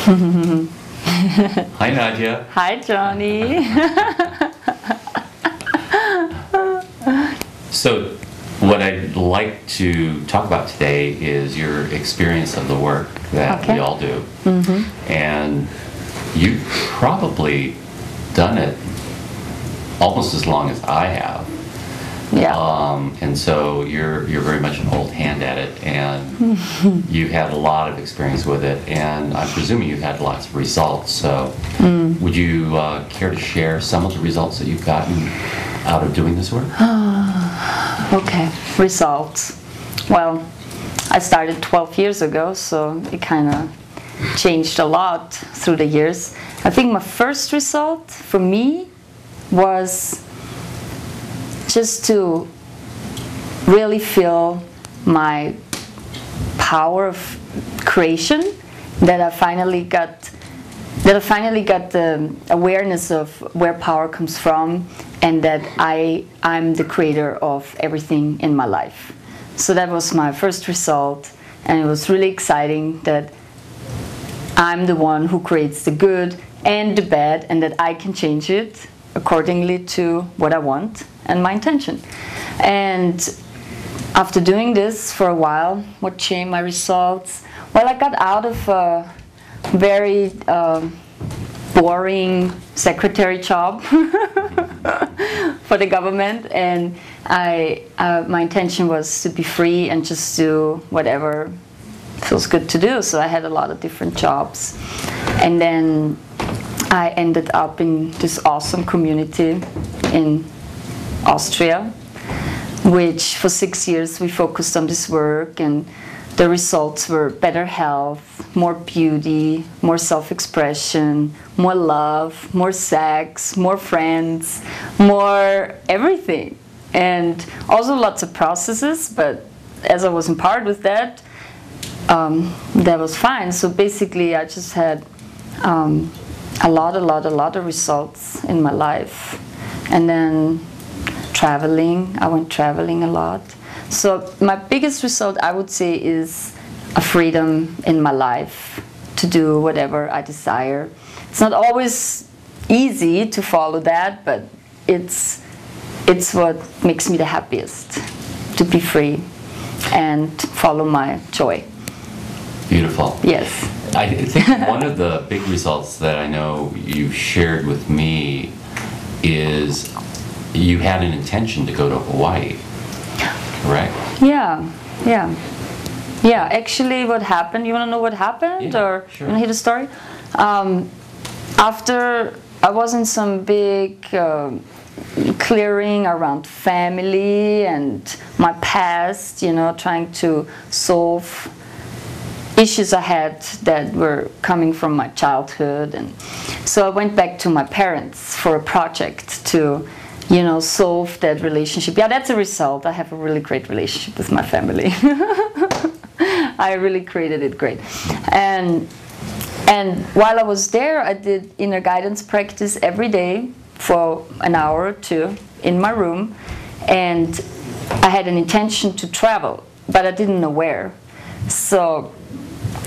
Hi, Nadja. Hi, Johnny. So, what I'd like to talk about today is your experience of the work that we all do. And you've probably done it almost as long as I have. Yeah. And so you're very much an old hand at it, and you've had a lot of experience with it, and I'm presuming you've had lots of results. So would you care to share some of the results that you've gotten out of doing this work? Okay, results. Well, I started 12 years ago, so it kind of changed a lot through the years. I think my first result for me was just to really feel my power of creation, that I finally got the awareness of where power comes from, and that I'm the creator of everything in my life. So that was my first result, and it was really exciting that I'm the one who creates the good and the bad, and that I can change it accordingly to what I want and my intention. And after doing this for a while, what changed my results? Well, I got out of a very boring secretary job for the government, and my intention was to be free and just do whatever feels good to do. So I had a lot of different jobs, and then I ended up in this awesome community in Austria, which for 6 years we focused on this work, and the results were better health, more beauty, more self-expression, more love, more sex, more friends, more everything. And also lots of processes, but as I was empowered with that, that was fine. So basically I just had a lot of results in my life. And then traveling, I went traveling a lot. So my biggest result, I would say, is a freedom in my life to do whatever I desire. It's not always easy to follow that, but it's what makes me the happiest, to be free and follow my joy. Beautiful. Yes. I think one of the big results that I know you've shared with me is you had an intention to go to Hawaii, correct? Yeah. Actually, what happened? You want to know what happened, or sure. You want to hear the story? After I was in some big clearing around family and my past, trying to solve issues I had that were coming from my childhood, and so I went back to my parents for a project to solve that relationship. Yeah, that's a result. I have a really great relationship with my family. I really created it great. And while I was there, I did inner guidance practice every day for an hour or two in my room, and I had an intention to travel, but I didn't know where. So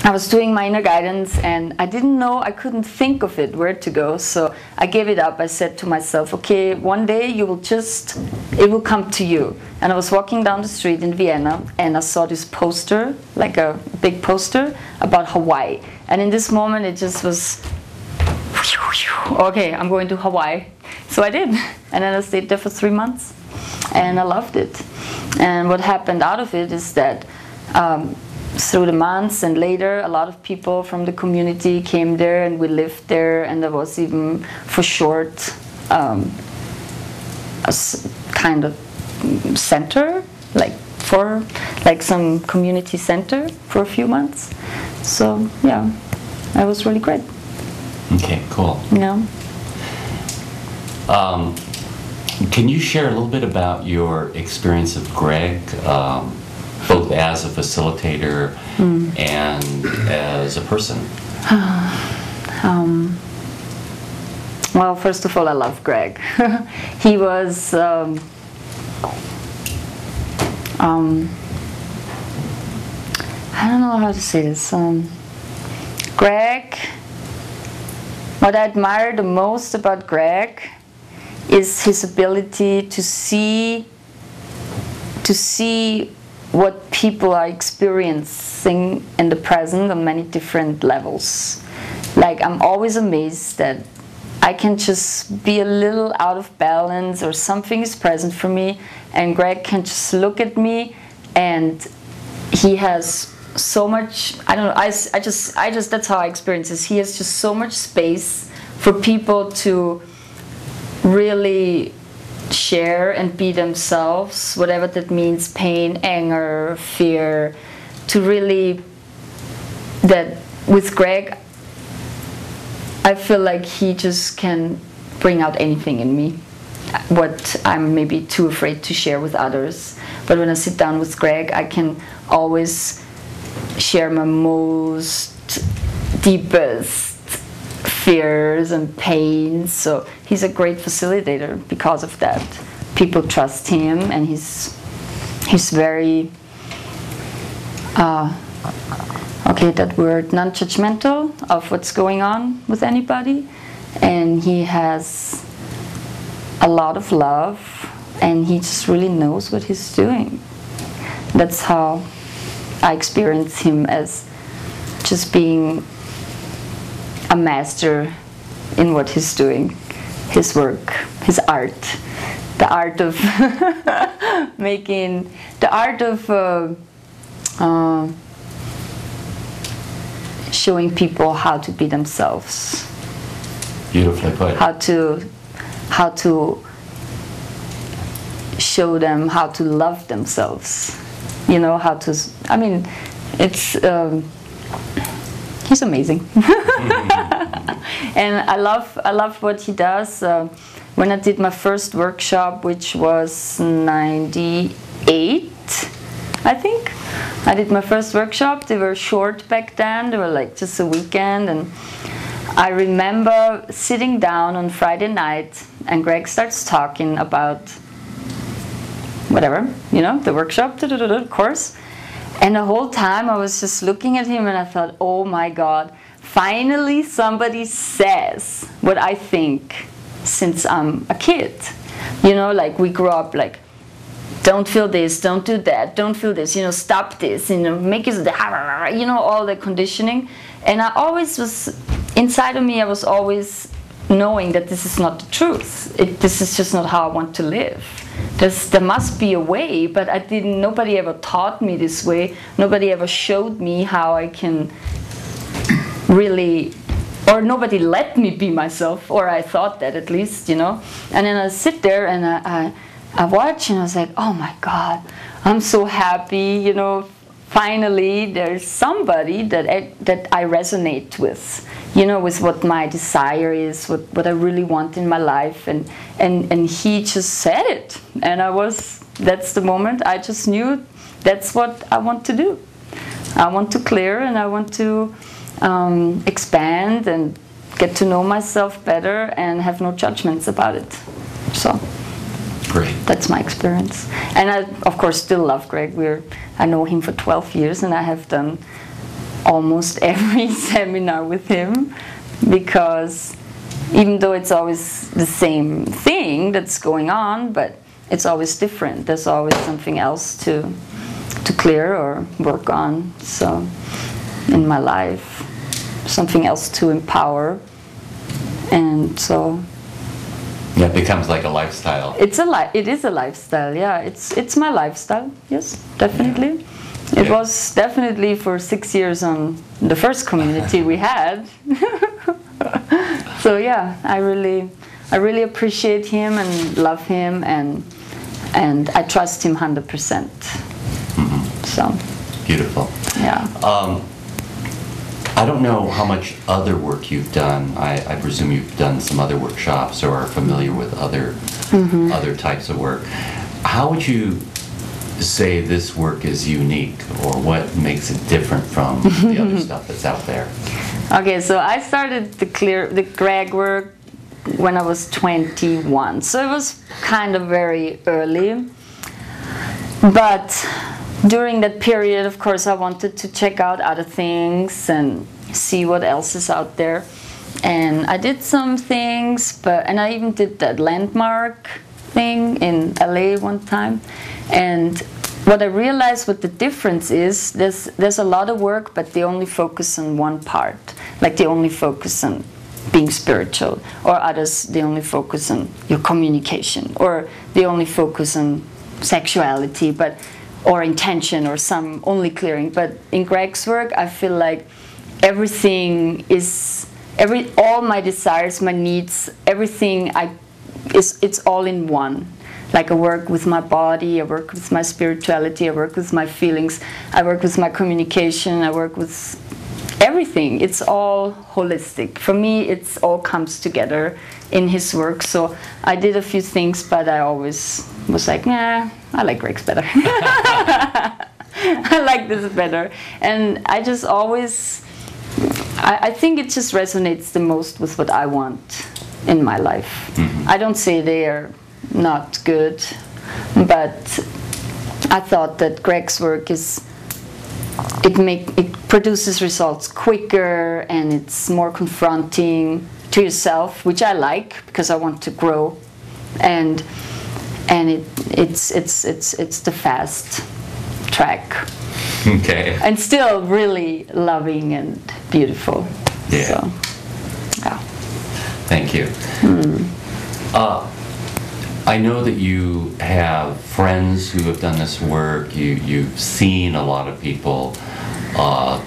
I was doing my inner guidance, and I didn't know, I couldn't think of it, where to go. So I gave it up. I said to myself, okay, one day it will come to you. And I was walking down the street in Vienna, and I saw this poster, like a big poster, about Hawaii. And in this moment, it just was, okay, I'm going to Hawaii. So I did. And then I stayed there for 3 months, and I loved it. And what happened out of it is that through the months and later, a lot of people from the community came there, and we lived there, and there was even for short a kind of center, like some community center for a few months. So yeah, that was really great. Okay, cool. Can you share a little bit about your experience of Greg? Both as a facilitator and as a person? Well, first of all, I love Greg. He was I don't know how to say this. Greg what I admire the most about Greg is his ability to see what people are experiencing in the present on many different levels. Like, I'm always amazed that I can just be a little out of balance or something is present for me, and Greg can just look at me, and he has so much, I don't know, I just that's how I experience this. He has just so much space for people to really share and be themselves, whatever that means, pain, anger, fear, to really, that with Greg, I feel like he just can bring out anything in me, what I'm maybe too afraid to share with others. But when I sit down with Greg, I can always share my most deepest fears and pains. So he's a great facilitator because of that. People trust him, and he's very okay, that word, non-judgmental of what's going on with anybody, and he has a lot of love, and he just really knows what he's doing. That's how I experience him, as just being a master in what he's doing, his work, his art, the art of making, the art of showing people how to be themselves. Beautifully put. How to show them how to love themselves. You know, how to, I mean, it's, he's amazing. And I love what he does. When I did my first workshop, which was 98, I think. I did my first workshop. They were short back then. They were like just a weekend. And I remember sitting down on Friday night, and Greg starts talking about whatever, you know, the workshop, course. And the whole time I was just looking at him, and I thought, oh my God, finally somebody says what I think since I'm a kid. You know, like we grew up like, don't feel this, don't do that, don't feel this, you know, stop this, you know, make it, you know, all the conditioning. And I always was, inside of me, I was always knowing that this is not the truth. This is just not how I want to live. There must be a way, but nobody ever taught me this way. Nobody ever showed me how I can really, or nobody let me be myself, or I thought that at least, you know. And then I sit there and I watch, and I was like, oh my God, I'm so happy, you know, finally there's somebody that I resonate with, you know, with what my desire is, what I really want in my life, and he just said it, and that's the moment I just knew that's what I want to do. I want to clear, and I want to expand and get to know myself better and have no judgments about it. So great. That's my experience. And I, of course, still love Greg. I know him for 12 years, and I have done almost every seminar with him, because even though it's always the same thing that's going on, but it's always different. There's always something else to clear or work on. So in my life, something else to empower. And so yeah, it becomes like a lifestyle. It is a lifestyle. Yeah, it's my lifestyle. Yes, definitely. Yeah. It was definitely for 6 years on the first community we had. So yeah, I really appreciate him and love him, and I trust him 100%. Mm-hmm. So beautiful. Yeah. I don't know how much other work you've done. I presume you've done some other workshops or are familiar with other types of work. How would you say this work is unique, or what makes it different from the other stuff that's out there? Okay, so I started the Greg work when I was 21, so it was kind of very early. But during that period, of course, I wanted to check out other things and see what else is out there. and I did some things, and I even did that landmark thing in LA one time. And what I realized, what the difference is, there's a lot of work, but they only focus on one part. Like they only focus on being spiritual, or others, they only focus on your communication, or they only focus on sexuality, or intention, or some only clearing. But in Greg's work, I feel like everything is, all my desires, my needs, everything it's all in one. Like I work with my body, I work with my spirituality, I work with my feelings, I work with my communication, I work with everything. It's all holistic. For me, it all comes together in his work. So I did a few things, but I always was like, nah, I like Greg's better. I like this better. And I just always, I think it just resonates the most with what I want in my life. Mm-hmm. I don't say they are not good, but I thought that Greg's work is, it produces results quicker, and it's more confronting to yourself, which I like because I want to grow, and it's the fast track. Okay. And still really loving and beautiful. Yeah. So, yeah. Thank you. I know that you have friends who have done this work. You've seen a lot of people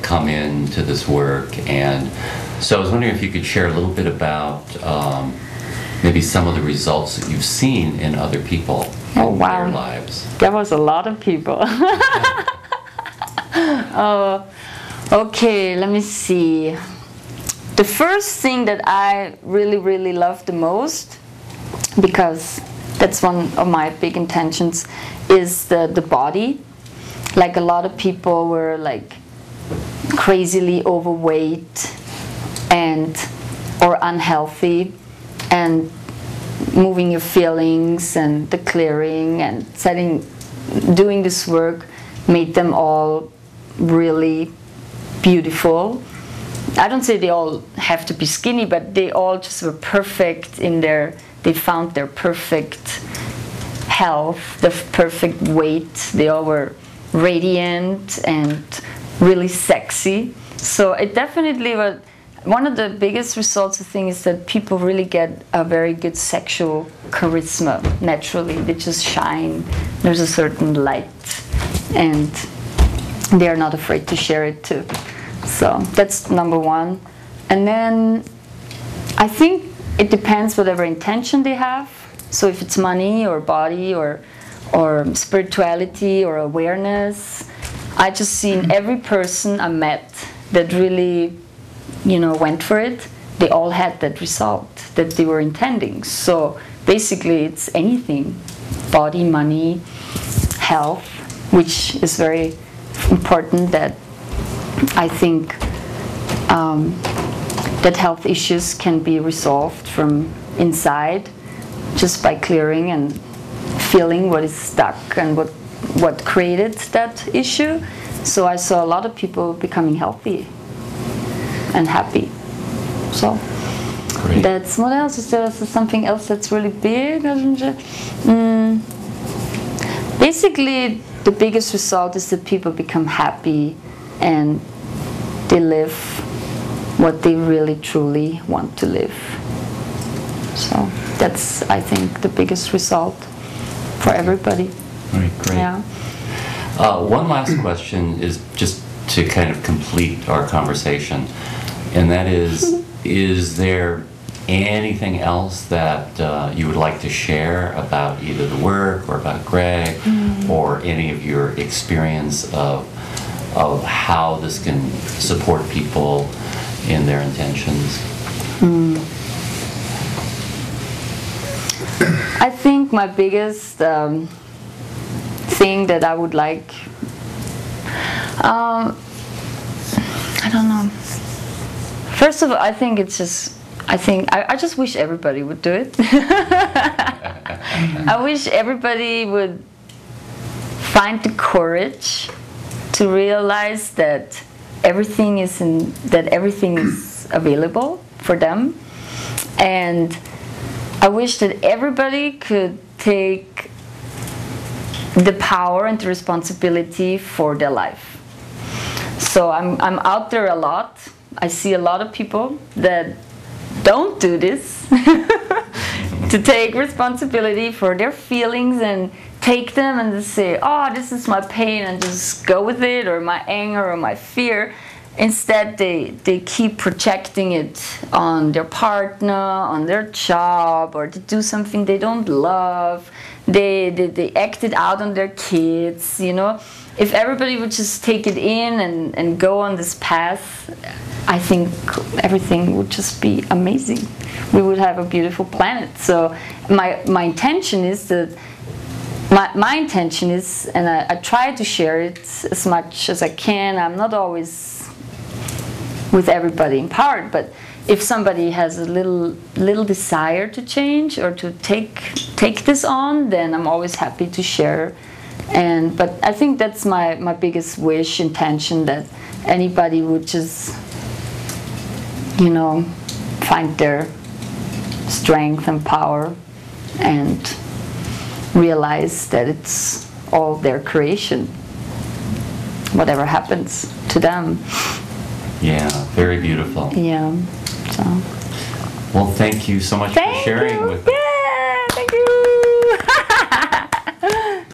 come into this work, and so I was wondering if you could share a little bit about maybe some of the results that you've seen in other people in their lives. There was a lot of people. Okay, let me see. The first thing that I really, really loved the most, because that's one of my big intentions, is the body. Like a lot of people were like crazily overweight or unhealthy, and moving your feelings and the clearing and doing this work made them all really beautiful. I don't say they all have to be skinny, but they all just were perfect they found their perfect health, the perfect weight. They all were radiant and really sexy. So it definitely was one of the biggest results, I think, is that people really get a very good sexual charisma naturally. They just shine. There's a certain light, and they are not afraid to share it too. So that's number one. And then I think it depends whatever intention they have. So if it's money or body or spirituality or awareness, I just seen every person I met that really, went for it, they all had that result that they were intending. So basically it's anything, body, money, health, which is very important. That I think that health issues can be resolved from inside just by clearing and feeling what is stuck and what created that issue. So I saw a lot of people becoming healthy and happy. So great. That's what else? Is there something else that's really big? Basically, the biggest result is that people become happy and they live what they really truly want to live. So that's, I think, the biggest result for everybody. All right, great. Yeah. One last question is just to kind of complete our conversation, and that is there anything else that you would like to share about either the work or about Greg, or any of your experience of how this can support people in their intentions? I think my biggest thing that I would like, I don't know. First of all, I think it's just, I just wish everybody would do it. I wish everybody would find the courage to realize that everything is available, for them. And I wish that everybody could take the power and the responsibility for their life. So I'm out there a lot. I see a lot of people that don't do this, to take responsibility for their feelings and take them and just say, oh, this is my pain, and just go with it, or my anger or my fear. Instead, they keep projecting it on their partner, on their job, or to do something they don't love. They act it out on their kids, you know. If everybody would just take it in and go on this path, I think everything would just be amazing. We would have a beautiful planet. So my intention is that my intention is, and I try to share it as much as I can. I'm not always with everybody empowered, but if somebody has a little desire to change or to take this on, then I'm always happy to share. But I think that's my biggest wish, intention, that anybody would just, you know, find their strength and power and realize that it's all their creation, whatever happens to them. Yeah, very beautiful. Yeah. So. Well, thank you so much for sharing with us.